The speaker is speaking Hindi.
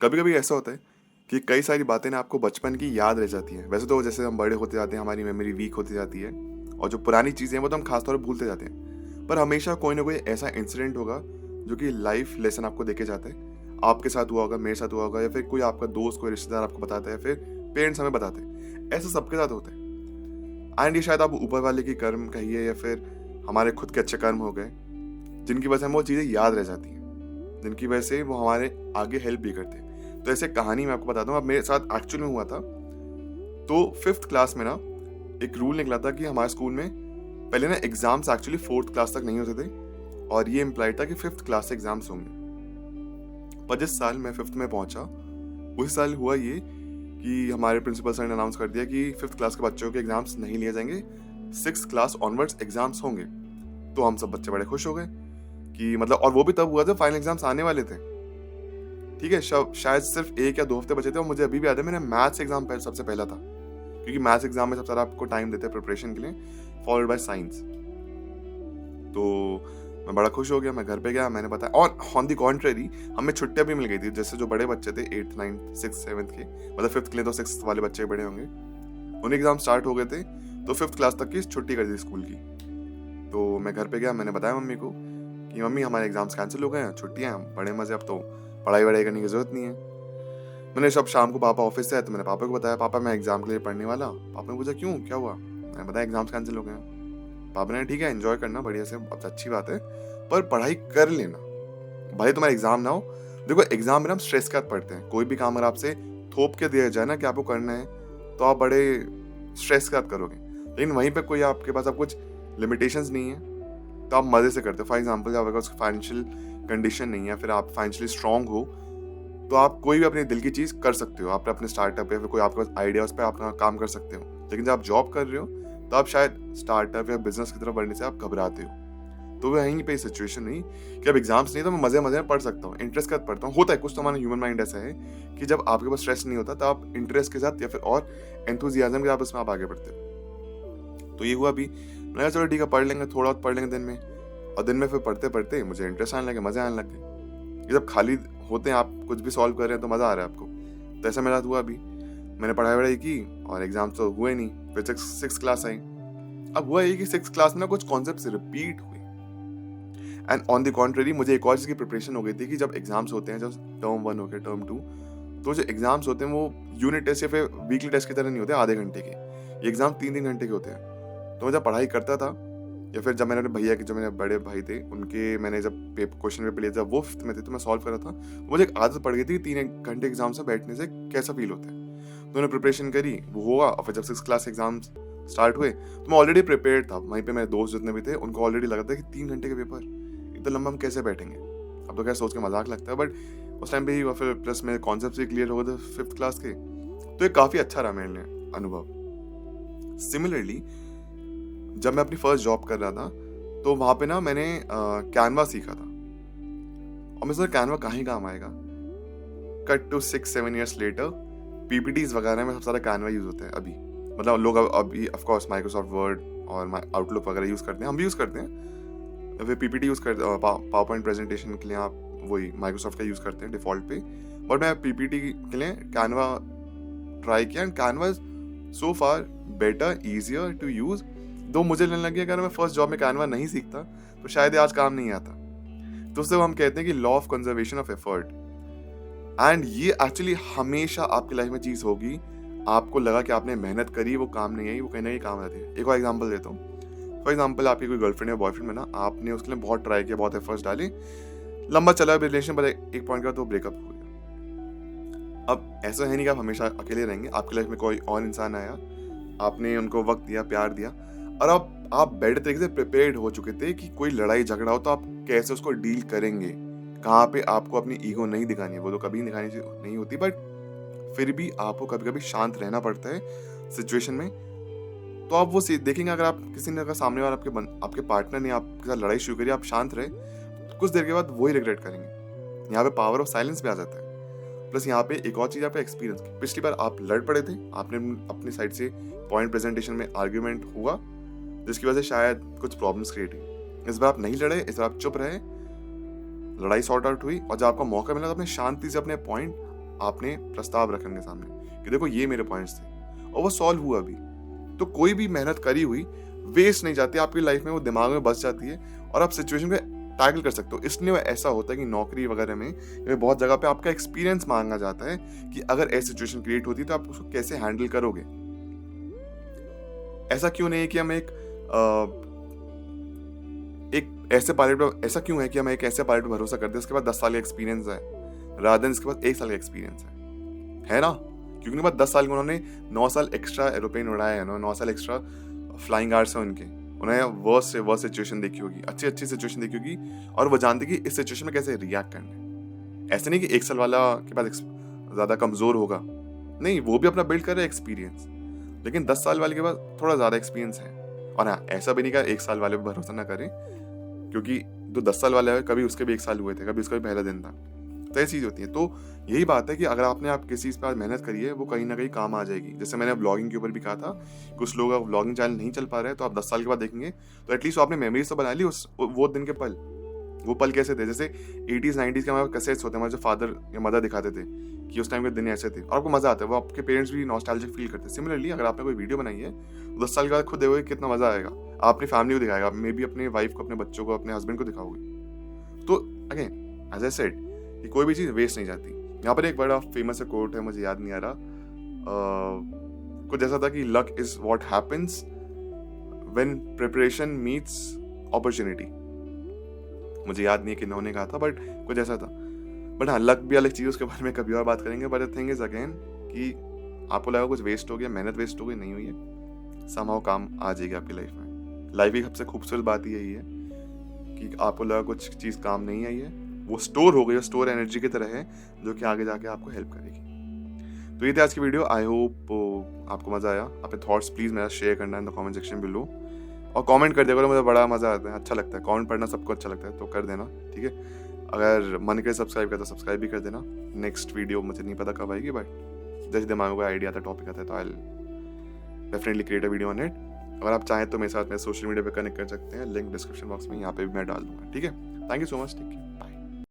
कभी कभी ऐसा होता है कि कई सारी बातें ना आपको बचपन की याद रह जाती हैं। वैसे तो जैसे हम बड़े होते जाते हैं हमारी मेमोरी वीक होती जाती है और जो पुरानी चीज़ें हैं वो तो हम खासतौर पर भूलते जाते हैं। पर हमेशा कोई ना कोई ऐसा इंसिडेंट होगा जो कि लाइफ लेसन आपको देके जाता है। आपके साथ हुआ होगा, मेरे साथ हुआ होगा, या फिर कोई आपका दोस्त, कोई रिश्तेदार आपको बताता है, फिर पेरेंट्स हमें बताते हैं। ऐसा सबके साथ होता है। एंड ये शायद आप ऊपर वाले की कर्म कहिए या फिर हमारे खुद के अच्छे कर्म हो गए, जिनकी वजह से हमें वो चीज़ें याद रह जाती हैं, जिनकी वजह से वो हमारे आगे हेल्प भी करते हैं। तो ऐसे कहानी मैं आपको बताता हूँ। अब मेरे साथ एक्चुअल में हुआ था। तो 5th क्लास में ना एक रूल निकला था कि हमारे स्कूल में पहले ना एग्जाम्स एक्चुअली 4th क्लास तक नहीं होते थे, और ये इम्प्लाइड था कि 5th क्लास से एग्जाम्स होंगे। पर जिस साल मैं 5th में पहुंचा, उस साल हुआ ये कि हमारे प्रिंसिपल सर ने अनाउंस कर दिया कि 5th क्लास के बच्चों के एग्जाम्स नहीं लिए जाएंगे, 6th क्लास ऑनवर्ड्स एग्जाम्स होंगे। तो हम सब बच्चे बड़े खुश हो गए कि मतलब, और वो भी तब हुआ जब फाइनल एग्जाम्स आने वाले थे। ठीक है, शायद सिर्फ 1 या 2 हफ्ते बचे थे, और मुझे अभी भी याद है मेरा मैथ्स एग्जाम सबसे पहला था, क्योंकि मैथ्स एग्जाम में सबसे ज़्यादा आपको टाइम देते हैं प्रिपरेशन के लिए, फॉलोड बाय साइंस। तो मैं बड़ा खुश हो गया, मैं घर पे गया, मैंने बताया। और ऑन दी कॉन्ट्रेरी हमें छुट्टियां भी मिल गई थी। जैसे जो बड़े बच्चे थे 8th 9th 6th 7th के, मतलब 5th के लिए तो 6th वाले बच्चे बड़े होंगे, उनके एग्जाम स्टार्ट हो गए थे, तो 5th क्लास तक की छुट्टी कर दी स्कूल की। तो मैं घर पे गया, मैंने बताया मम्मी को कि मम्मी हमारे एग्जाम्स कैंसिल हो गए हैं, छुट्टियां हैं, बड़े मजे, अब तो पढ़ाई वढ़ाई करने की जरूरत नहीं है। मैंने सब शाम को पापा ऑफिस से आए तो मैंने पापा को बताया, पापा मैं एग्जाम के लिए पढ़ने वाला। पापा ने पूछा क्यों, क्या हुआ? मैंने बताया एग्जाम्स कैंसिल हो गए हैं। पापा ने ठीक है, एंजॉय करना बढ़िया से, अब अच्छी बात है, पर पढ़ाई कर लेना, भले तुम्हारा एग्जाम ना हो। देखो एग्जाम में हम स्ट्रेस के साथ पढ़ते हैं। कोई भी काम अगर आपसे थोप के दिया जाए ना कि आपको करना है, तो आप बड़े स्ट्रेस के साथ करोगे। लेकिन वहीं पे कोई आपके पास अब कुछ लिमिटेशंस नहीं है, तो आप मजे से करते हो। फॉर एग्जाम्पल आपके पास फाइनेंशियल कंडीशन नहीं है, फिर आप फाइनेंशियली स्ट्रांग हो, तो आप कोई भी अपने दिल की चीज़ कर सकते हो। आप अपने स्टार्टअप या फिर कोई आपके पास आइडिया, उस पर अपना काम कर सकते हो। लेकिन जब आप जॉब कर रहे हो, तो आप शायद स्टार्टअप या बिजनेस की तरफ बढ़ने से आप घबराते हो। तो वहीं पे सिचुएशन हुई कि अब एग्जाम्स नहीं, तो मैं मजे मजे में पढ़ सकता हूँ, इंटरेस्ट के साथ पढ़ता हूँ। होता है कुछ, तो हमारा ह्यूमन माइंड ऐसा है कि जब आपके पास स्ट्रेस नहीं होता, तो आप इंटरेस्ट के साथ या फिर और एंथुजियाज्म के साथ उसमें आप आगे बढ़ते हो। तो ये हुआ अभी, मैंने कहा चलो ठीक है, पढ़ लेंगे, थोड़ा बहुत पढ़ लेंगे दिन में। और दिन में फिर पढ़ते पढ़ते मुझे इंटरेस्ट आने लगे, मजे आने लगे। ये जब खाली होते हैं, आप कुछ भी सॉल्व कर रहे हैं तो मजा आ रहा है आपको। तो ऐसा मेरे साथ हुआ अभी। मैंने पढ़ाई वढ़ाई की और एग्जाम तो हुए नहीं। फिर 6th क्लास आई। अब हुआ ये कि 6th क्लास में ना कुछ कॉन्सेप्ट्स रिपीट हुए, एंड ऑन द कॉन्ट्रेरी मुझे एक और चीज़ की प्रिपरेशन हो गई थी कि जब एग्जाम्स होते हैं, जब टर्म 1 हो गया, टर्म 2, तो जो एग्जाम्स होते हैं वो यूनिट टेस्ट या फिर वीकली टेस्ट की तरह नहीं होते आधे घंटे के। ये एग्जाम 3-3 घंटे के होते हैं। तो मैं जब पढ़ाई करता था, या फिर जब मैंने अपने भैया के, जो मेरे बड़े भाई थे, उनके मैंने जब क्वेश्चन पेपर लिए, जब वो 5th में थे, तो मैं सॉल्व कर रहा था, तो मुझे एक आदत पड़ गई थी 3 घंटे एग्जाम से बैठने से कैसा फील होता है। तो मैंने प्रिपरेशन करी, वो हुआ। और फिर जब 6th क्लास एग्जाम्स स्टार्ट हुए, तो मैं ऑलरेडी प्रिपेयर्ड था। वहीं पे मेरे दोस्त जितने भी थे, उनको ऑलरेडी लगा था कि 3 घंटे के पेपर, इतना लंबा हम कैसे बैठेंगे। अब तो क्या सोच के मजाक लगता है, बट उस टाइम पे ही, और फिर प्लस मेरे कॉन्सेप्ट भी क्लियर हो गए थे 5th क्लास के। तो ये काफ़ी अच्छा रहा मेरे लिए अनुभव। सिमिलरली जब मैं अपनी फर्स्ट जॉब कर रहा था, तो वहाँ पे ना मैंने कैनवा सीखा था, और मैं सोचा कैनवा कहाँ ही काम आएगा। Cut to 6-7 years later, PPTs वगैरह में सबसे ज़्यादा कैनवा यूज़ होता है अभी। मतलब लोग अभी ऑफकोर्स माइक्रोसॉफ्ट वर्ड और आउटलुक वगैरह यूज़ करते हैं, हम भी यूज़ करते हैं। फिर पीपीटी यूज़ करते हैं, पावर पॉइंट प्रेजेंटेशन के लिए आप वही माइक्रोसॉफ्ट का यूज़ करते हैं डिफ़ॉल्ट पे। बट मैं पीपीटी के लिए कैनवा ट्राई किया, and Canva so far better, easier to use. Though मुझे लगने लगे अगर मैं फर्स्ट जॉब में कैनवा नहीं सीखता, तो शायद ये आज काम नहीं आता। तो उससे हम कहते हैं कि law of conservation of effort. And ये एक्चुअली हमेशा आपकी लाइफ में चीज़ होगी। आपको लगा कि आपने मेहनत करी, वो काम नहीं आई, वो कहीं ना कहीं काम आती है। एक और एग्जांपल देता हूँ। फॉर एग्जांपल आपकी कोई गर्लफ्रेंड या बॉयफ्रेंड में ना, आपने उसके लिए बहुत ट्राई किया, बहुत एफर्ट्स डाले, लंबा चला रिलेशन, पर एक पॉइंट का तो ब्रेकअप हो गया। अब ऐसा है नहीं कि आप हमेशा अकेले रहेंगे, आपकी लाइफ में कोई और इंसान आया, आपने उनको वक्त दिया, प्यार दिया, और आप बेटर तरीके से प्रिपेयर्ड हो चुके थे कि कोई लड़ाई झगड़ा हो तो आप कैसे उसको डील करेंगे, कहाँ पे आपको अपनी ईगो नहीं दिखानी है। वो तो कभी दिखानी नहीं होती, बट फिर भी आपको कभी कभी शांत रहना पड़ता है सिचुएशन में। तो आप वो देखेंगे, अगर आप किसी ने, अगर सामने वाला आपके पार्टनर ने आपके साथ लड़ाई शुरू करी, आप शांत रहे, तो कुछ देर के बाद वही रिग्रेट करेंगे। यहाँ पे पावर ऑफ साइलेंस भी आ जाता है। प्लस यहाँ पे एक और चीज़, यहाँ पे एक्सपीरियंस की। पिछली बार आप लड़ पड़े थे, आपने अपनी साइड से पॉइंट प्रेजेंटेशन में आर्ग्यूमेंट हुआ, जिसकी वजह से शायद कुछ प्रॉब्लम्स क्रिएट हुई। इस बार आप नहीं लड़े, इस बार आप चुप रहे, लड़ाई सॉर्ट आउट हुई, और जब आपको मौका मिला तो आपने शांति से अपने पॉइंट आपने प्रस्ताव रखे उनके सामने कि देखो ये मेरे पॉइंट्स थे और वो सॉल्व हुआ भी। तो कोई भी मेहनत करी हुई वेस्ट नहीं जाती आपकी लाइफ में, वो दिमाग में बस जाती है और आप सिचुएशन को टैकल कर सकते हो। इसलिए वो ऐसा होता है कि नौकरी वगैरह में बहुत जगह पे आपका एक्सपीरियंस मांगा जाता है कि अगर ऐसी सिचुएशन क्रिएट होती है तो आप उसको कैसे हैंडल करोगे। ऐसा क्यों नहीं है कि हम ऐसा क्यों है कि हम एक ऐसे पायलट पर भरोसा करते हैं उसके बाद 10 साल का एक्सपीरियंस है रादर देन इसके बाद 1 साल का एक्सपीरियंस है ना। क्योंकि उनके बाद 10 साल में उन्होंने 9 साल एक्स्ट्रा एरोप्लेन उड़ाया है, 9 साल एक्स्ट्रा फ्लाइंग आवर्स है उनके। उन्हें वर्स्ट से वर्स्ट सिचुएशन देखी होगी, अच्छी सिचुएशन देखी होगी और वो जानते कि इस सिचुएशन में कैसे रिएक्ट करना है। ऐसे नहीं कि 1 साल वाला के बाद ज़्यादा कमज़ोर होगा, नहीं, वो भी अपना बिल्ड कर रहा है एक्सपीरियंस, लेकिन 10 साल वाले के पास थोड़ा ज़्यादा एक्सपीरियंस है। और हाँ, ऐसा भी नहीं कि 1 साल वाले पर भरोसा ना करें, क्योंकि जो 10 साल वाला है कभी उसके भी 1 साल हुए थे, कभी उसका भी पहला दिन था। तो ऐसी चीज़ होती है। तो यही बात है कि अगर आप किसी चीज़ पर मेहनत करी है वो कहीं ना कहीं काम आ जाएगी। जैसे मैंने ब्लॉगिंग के ऊपर भी कहा था, कुछ लोग अब ब्लॉगिंग चैनल नहीं चल पा रहे हैं, तो आप 10 साल के बाद देखेंगे तो एटलीस्ट आपने मेमोरीज तो बना ली वो दिन के पल। वो पल कैसे थे, जैसे 80s 90s के हमारे कैसेट्स होते हैं, हमारे जो फादर या मदर दिखाते थे कि उस टाइम के दिन ऐसे थे और आपको मजा आता है, वो आपके पेरेंट्स भी नॉस्टैल्जिक फील करते हैं। सिमिलरली अगर आपने कोई वीडियो बनाई है 10 साल के बाद खुद देखोगे कितना मजा आएगा, आप अपनी फैमिली को दिखाएगा, मे बी अपने वाइफ को, अपने बच्चों को, अपने हस्बैंड को दिखाओगे। तो अगेन एज आई सेड कि कोई भी चीज़ वेस्ट नहीं जाती। यहाँ पर एक बड़ा फेमस कोट है, मुझे याद नहीं आ रहा, कुछ ऐसा था कि luck is what happens when preparation meets opportunity. मुझे याद नहीं है कि इन्होंने कहा था, बट कुछ ऐसा था। बट हाँ, लक भी अलग चीज़, उसके बारे में कभी और बात करेंगे। But the thing is again कि आपको लगा कुछ वेस्ट हो गया, मेहनत वेस्ट हो गई, नहीं हुई है, समहाउ काम आ जाएगी आपकी लाइफ में। लाइफ की सबसे खूबसूरत बात यही है कि आपको लगा कुछ चीज़ काम नहीं आई है, वो स्टोर हो गई, वो स्टोर एनर्जी की तरह है जो कि आगे जाके आपको हेल्प करेगी। तो ये थी आज की वीडियो। आई होप आपको मज़ा आया। अपने थॉट्स प्लीज़ मेरा शेयर करना in the comment section below, और कमेंट कर देगा, मुझे बड़ा मज़ा आता है, अच्छा लगता है। कमेंट पढ़ना सबको अच्छा लगता है, तो कर देना, ठीक है। अगर मन करे सब्सक्राइब करता, सब्सक्राइब भी कर देना। नेक्स्ट वीडियो मुझे नहीं पता कब आएगी, बट जैसे दिमाग में कोई आइडिया आता है, टॉपिक आता है, तो I definitely create a video on it. अगर आप चाहें तो मेरे साथ सोशल मीडिया पर कनेक्ट कर सकते हैं, लिंक डिस्क्रिप्शन बॉक्स में यहाँ पे भी मैं डाल दूँगा, ठीक है। थैंक यू सो मच, ठीक है।